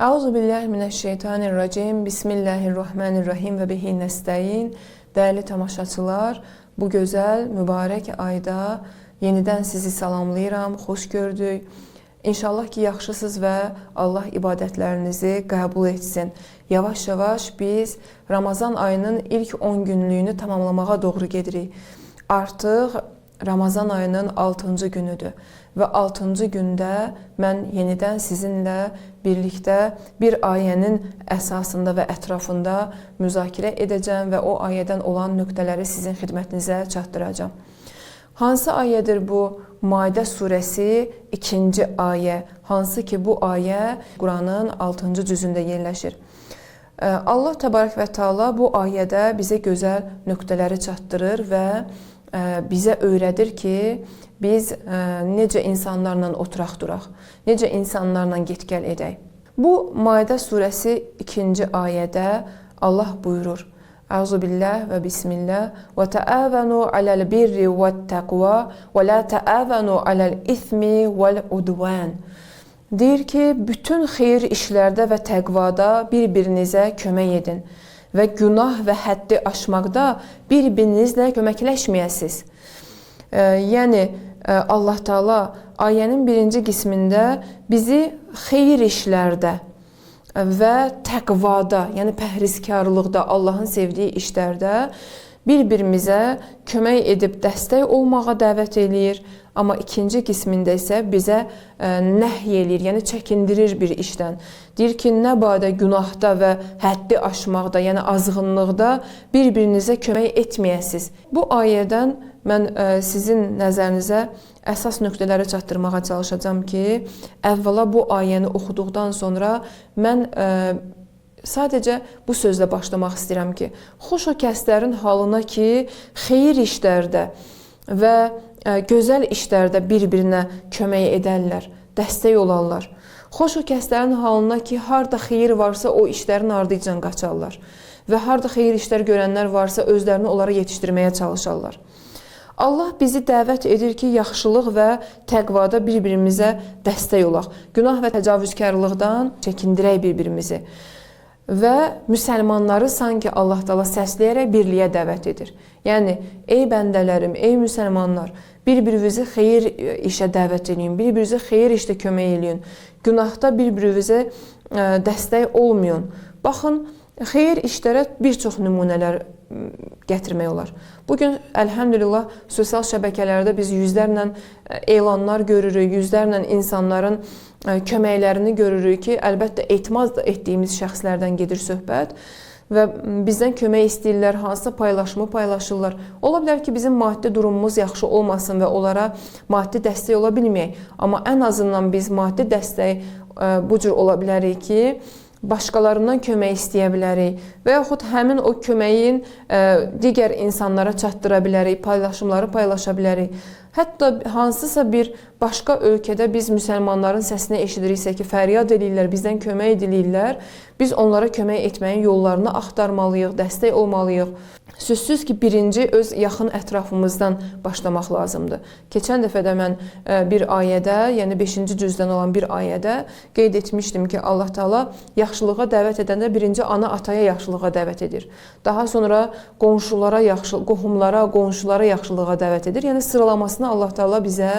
Euzu billahi mineşşeytanirracim. Bismillahirrahmanirrahim və bihi nəstəyin. Dəyərli tamaşaçılar, bu gözəl, mübarək ayda yenidən sizi salamlayıram, xoş gördük. İnşallah ki, yaxşısınız və Allah ibadətlərinizi qəbul etsin. Yavaş-yavaş biz Ramazan ayının ilk 10 günlüyünü tamamlamağa doğru gedirik. Artıq Ramazan ayının 6-cı günüdür və 6-cı gündə mən yenidən sizinlə birlikdə bir ayənin əsasında və ətrafında müzakirə edəcəm və o ayədən olan nöqtələri sizin xidmətinizə çatdıracağım. Hansı ayədir bu? Maidə surəsi 2-ci ayə. Hansı ki, bu ayə Quranın 6-cı cüzündə yerləşir. Allah təbarək və Teala bu ayədə bizə gözəl nöqtələri çatdırır və bizə öyrədir ki, biz necə insanlarla oturaq duraq, necə insanlarla get-gəl edək. Bu Maidə surəsi 2-ci ayədə Allah buyurur: Əuzubillah və bismillah və təəvənu aləl birri və təqva və la təəvənu aləl ismi vəl udvan. Deyir ki, bütün xeyir işlərdə və təqvada bir-birinizə kömək edin və günah və həddi aşmaqda bir-birinizlə köməkləşməyəsiniz. Yəni, Allah Teala ayənin birinci qismində bizi xeyir işlərdə və təqvada, yəni pəhrizkarlıqda, Allahın sevdiyi işlərdə bir-birimizə kömək edib dəstək olmağa dəvət eləyir. Amma ikinci qismində isə bizə nəhy eləyir, yəni çəkindirir bir işdən. Deyir ki, nə badə günahda və həddi aşmaqda, yəni azğınlıqda bir-birinizə kömək etməyəsiniz. Bu ayədən mən sizin nəzərinizə əsas nöqtələri çatdırmağa çalışacağam ki, əvvəla bu ayəni oxuduqdan sonra mən sadəcə bu sözlə başlamaq istəyirəm ki, xoş o kəslərin halına ki, xeyir işlərdə və gözəl işlərdə bir-birinə kömək edərlər, dəstək olarlar. Xoş o kəslərin halına ki, harda xeyir varsa o işlərin ardıcan qaçarlar və harda xeyir işlər görənlər varsa özlərini onlara yetişdirməyə çalışarlar. Allah bizi dəvət edir ki, yaxşılıq və təqvada bir-birimizə dəstək olaq. Günah və təcavüzkarlıqdan çəkindirək bir-birimizi. Və müsəlmanları sanki Allah Teala səsləyərək birliyə dəvət edir. Yəni, ey bəndələrim, ey müsəlmanlar, bir-birinizi xeyir işə dəvət edin, bir-birinizi xeyir işdə kömək edin, günahda bir-birinizə dəstək olmayın. Baxın, xeyir işlərə bir çox nümunələr gətirmək olar. Bugün, əlhəmdülillah, sosial şəbəkələrdə biz yüzlərlə elanlar görürük, yüzlərlə insanların köməklərini görürük ki, əlbəttə etimat etdiyimiz şəxslərdən gedir söhbət və bizdən kömək istəyirlər, hansısa paylaşımı paylaşırlar. Ola bilər ki, bizim maddi durumumuz yaxşı olmasın və onlara maddi dəstək ola bilməyək. Amma ən azından biz maddi dəstək bu cür ola bilərik ki, başqalarından kömək istəyə bilərik və yaxud həmin o köməyin digər insanlara çatdıra bilərik, paylaşımları paylaşa bilərik. Hətta hansısa bir başqa ölkədə biz müsəlmanların səsini eşidiriksə ki, fəryad edirlər, bizdən kömək edirlər, biz onlara kömək etməyin yollarını axtarmalıyıq, dəstək olmalıyıq. Sözsüz ki, birinci öz yaxın ətrafımızdan başlamaq lazımdır. Keçən dəfə də mən bir ayədə, yəni 5-ci cüzdən olan bir ayədə qeyd etmişdim ki, Allah Teala yaxşılığa dəvət edəndə birinci ana-ataya yaxşılığa dəvət edir. Daha sonra qonşulara, qohumlara, qonşulara yaxşılığa dəvət edir. Yəni sıralamasını Allah Teala bizə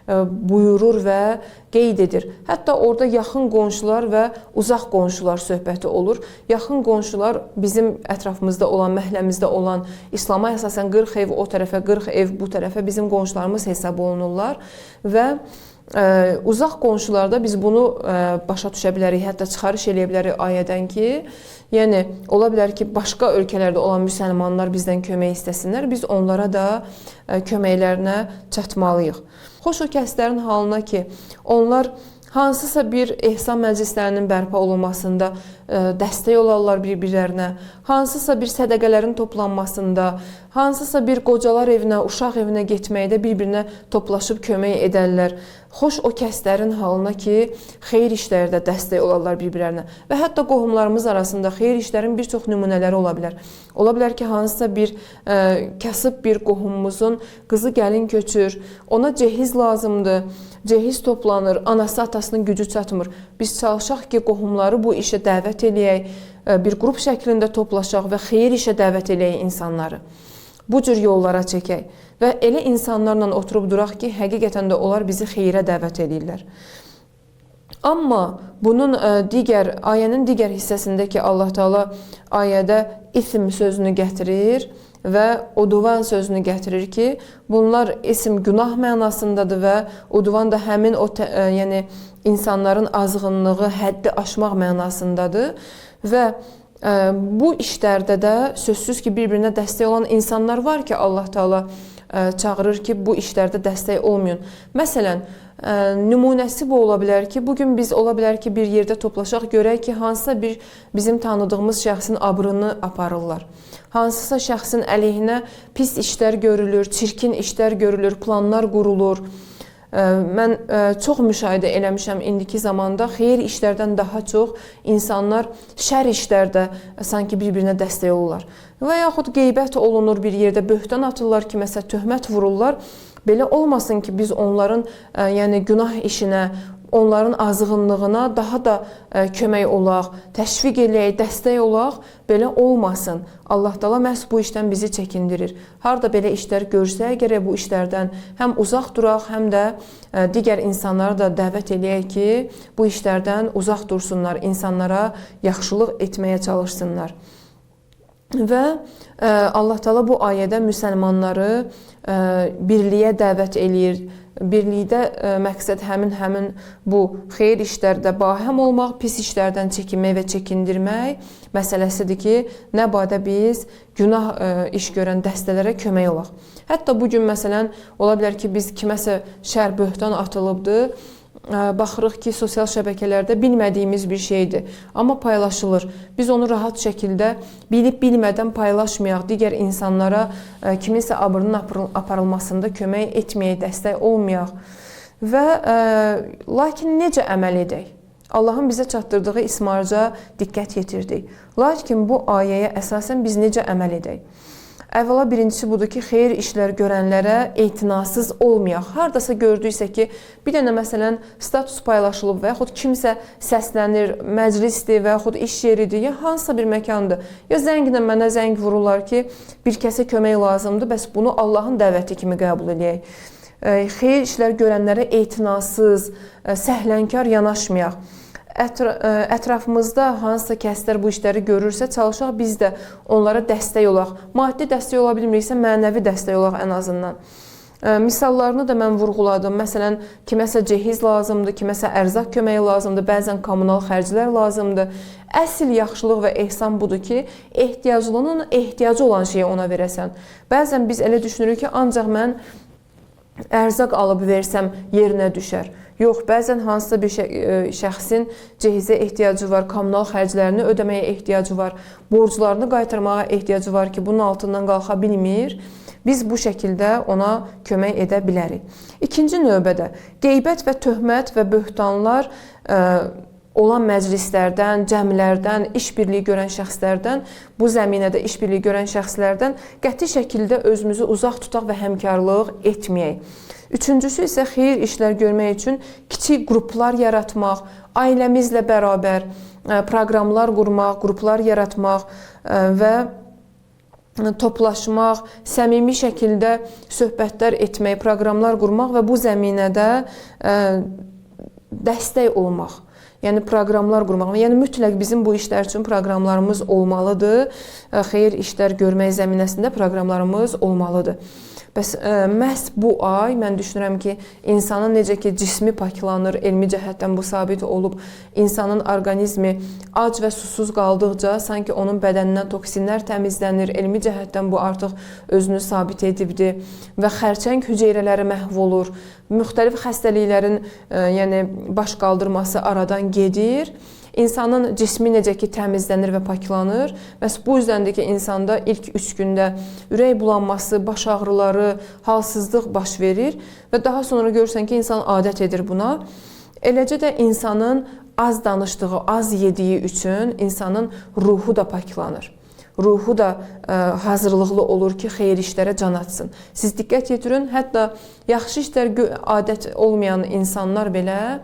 buyurur və qeyd edir. Hətta orada yaxın qonşular və uzaq qonşular söhbəti olur. Yaxın qonşular bizim ətrafımızda olan, məhəlləmizdə olan, İslama əsasən 40 ev o tərəfə, 40 ev bu tərəfə bizim qonşularımız hesab olunurlar və uzaq qonşularda biz bunu başa düşə bilərik, hətta çıxarış eləyə bilərik ayədən ki, yəni ola bilər ki, başqa ölkələrdə olan müsəlmanlar bizdən kömək istəsinlər, biz onlara da köməklərinə çatmalıyıq. Xoş o kəslərin halına ki, onlar hansısa bir ehsan məclislərinin bərpa olunmasında dəstək olarlar bir-birlərinə, hansısa bir sədəqələrin toplanmasında, hansısa bir qocalar evinə, uşaq evinə getməkdə bir-birinə toplaşıb kömək edərlər. xoş o kəslərin halına ki, xeyir işlərdə dəstək olarlar bir-birlərinə və hətta qohumlarımız arasında xeyir işlərin bir çox nümunələri ola bilər. Ola bilər ki, hansısa bir kasıb bir qohumumuzun qızı gəlin köçür, ona cehiz lazımdır, cehiz toplanır, anası atasının gücü çatmır. Biz çalışaq ki, qohumları bu işə dəvət eləyək, bir qrup şəklində toplaşaq və xeyir işə dəvət eləyək insanları. Bu cür yollara çəkək və elə insanlarla oturub duraq ki, həqiqətən də onlar bizi xeyrə dəvət edirlər. Amma bunun ayənin digər hissəsində ki, Allah Teala ayədə ism sözünü gətirir və uduvan sözünü gətirir ki, bunlar isim günah mənasındadır və uduvan da həmin o yəni insanların azğınlığı, həddi aşmaq mənasındadır və bu işlərdə də sözsüz ki, bir-birinə dəstək olan insanlar var ki, Allah Teala çağırır ki, bu işlərdə dəstək olmayın. Məsələn, nümunəsi bu ola bilər ki, bugün biz ola bilər ki, bir yerdə toplaşaq, görək ki, hansısa bir bizim tanıdığımız şəxsin abrını aparırlar. Hansısa şəxsin əleyhinə pis işlər görülür, çirkin işlər görülür, planlar qurulur. Mən çox müşahidə eləmişəm indiki zamanda xeyir işlərdən daha çox insanlar şər işlərdə sanki bir-birinə dəstək olurlar. Və yaxud qeybət olunur bir yerdə, böhtan atırlar ki, məsələn, töhmət vururlar. Belə olmasın ki, biz onların yəni günah işinə, onların azğınlığına daha da kömək olaq, təşviq eləyək, dəstək olaq, belə olmasın. Allah Teala məhz bu işdən bizi çəkindirir. Harda belə işlər görsə, gərək bu işlərdən həm uzaq duraq, həm də digər insanları da dəvət eləyək ki, bu işlərdən uzaq dursunlar, insanlara yaxşılıq etməyə çalışsınlar. Və Allah Teala bu ayədə müsəlmanları birliyə dəvət eləyir. Birlikdə məqsəd həmin bu xeyir işlərdə bahəm olmaq, pis işlərdən çəkinmək və çəkindirmək məsələsidir ki, nə badə biz günah iş görən dəstələrə kömək olaq. Hətta bugün məsələn, ola bilər ki, biz kiməsə şər böhtan atılıbdır, baxırıq ki, sosial şəbəkələrdə bilmədiyimiz bir şeydir, amma paylaşılır. Biz onu rahat şəkildə bilib-bilmədən paylaşmayaq, digər insanlara kiminsə abrının aparılmasında kömək etməyək, dəstək olmayaq. Və lakin necə əməl edək? Allahın bizə çatdırdığı ismarca diqqət yetirdik. Lakin bu ayəyə əsasən biz necə əməl edək? Əvvəla birincisi budur ki, xeyir işlər görənlərə etinasız olmayaq. Hardasa gördüksə ki, bir dənə məsələn status paylaşılıb və yaxud kimsə səslənir, məclisdir və yaxud iş yeridir, ya hansısa bir məkandır. Ya zənglə mənə zəng vururlar ki, bir kəsə kömək lazımdır, bəs bunu Allahın dəvəti kimi qəbul edək. Xeyir işlər görənlərə etinasız, səhlənkar yanaşmayaq. Ətrafımızda hansısa kəslər bu işləri görürsə, çalışaq biz də onlara dəstək olaq. Maddi dəstək ola bilmiriksə, mənəvi dəstək olaq ən azından. Misallarını da mən vurğuladım. Məsələn, kiməsə cehiz lazımdır, kiməsə ərzaq köməyi lazımdır, bəzən kommunal xərclər lazımdır. Əsl yaxşılıq və ehsan budur ki, ehtiyaclının ehtiyacı olan şeyi ona verəsən. Bəzən biz elə düşünürük ki, ancaq mən ərzaq alıb versəm yerinə düşər. Yox, bəzən hansısa bir şəxsin cehizə ehtiyacı var, kommunal xərclərini ödəməyə ehtiyacı var, borclarını qaytarmağa ehtiyacı var ki, bunun altından qalxa bilmir. Biz bu şəkildə ona kömək edə bilərik. İkinci növbədə qeybət və töhmət və böhtanlar olan məclislərdən, cəmlərdən, işbirliyi görən şəxslərdən, bu zəminədə işbirliyi görən şəxslərdən qəti şəkildə özümüzü uzaq tutaq və həmkarlıq etməyək. Üçüncüsü isə xeyir işlər görmək üçün kiçik qruplar yaratmaq, ailəmizlə bərabər proqramlar qurmaq, qruplar yaratmaq və toplaşmaq, səmimi şəkildə söhbətlər etmək, proqramlar qurmaq və bu zəminədə dəstək olmaq. Yəni proqramlar qurmaq. Yəni mütləq bizim bu işlər üçün proqramlarımız olmalıdır. Xeyir işlər görmək zəminəsində proqramlarımız olmalıdır. Bəs məhz bu ay mən düşünürəm ki, insanın necə ki cismi paklanır, elmi cəhətdən bu sabit olub, insanın orqanizmi ac və susuz qaldıqca sanki onun bədənindən toksinlər təmizlənir, elmi cəhətdən bu artıq özünü sabit edibdir və xərçəng hüceyrələri məhv olur, müxtəlif xəstəliklərin yəni baş qaldırması aradan gedir. insanın cismi necə ki təmizlənir və paklanır. Məhz bu yüzdəndir ki, insanda ilk 3 gündə ürək bulanması, baş ağrıları, halsızlıq baş verir və daha sonra görürsən ki, insan adət edir buna. Eləcə də insanın az danışdığı, az yediyi üçün insanın ruhu da paklanır. Ruhu da hazırlıqlı olur ki, xeyir işlərə can atsın. Siz diqqət yetirin, hətta yaxşı işlər adət olmayan insanlar belə,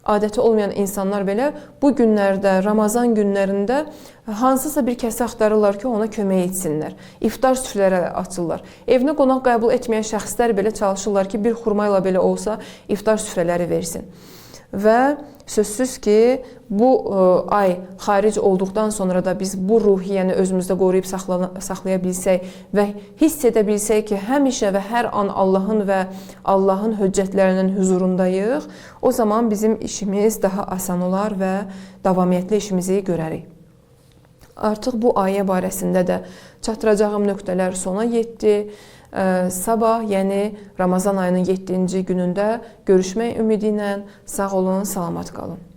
adəti olmayan insanlar belə bu günlərdə, Ramazan günlərində hansısa bir kəsi axtarırlar ki, ona kömək etsinlər. İftar süfrələri açırlar. Evinə qonaq qəbul etməyən şəxslər belə çalışırlar ki, bir xurma ilə belə olsa iftar süfrələri versin. Və sözsüz ki, bu ay xaric olduqdan sonra da biz bu ruhiyyəni özümüzdə qoruyub saxlaya bilsək və hiss edə bilsək ki, həmişə və hər an Allahın və Allahın höccətlərinin huzurundayıq, o zaman bizim işimiz daha asan olar və davamiyyətli işimizi görərik. Artıq bu ayə barəsində də çatdıracağım nöqtələr sona yetdi. Sabah, yəni Ramazan ayının 7-ci günündə görüşmək ümidi ilə sağ olun, salamat qalın.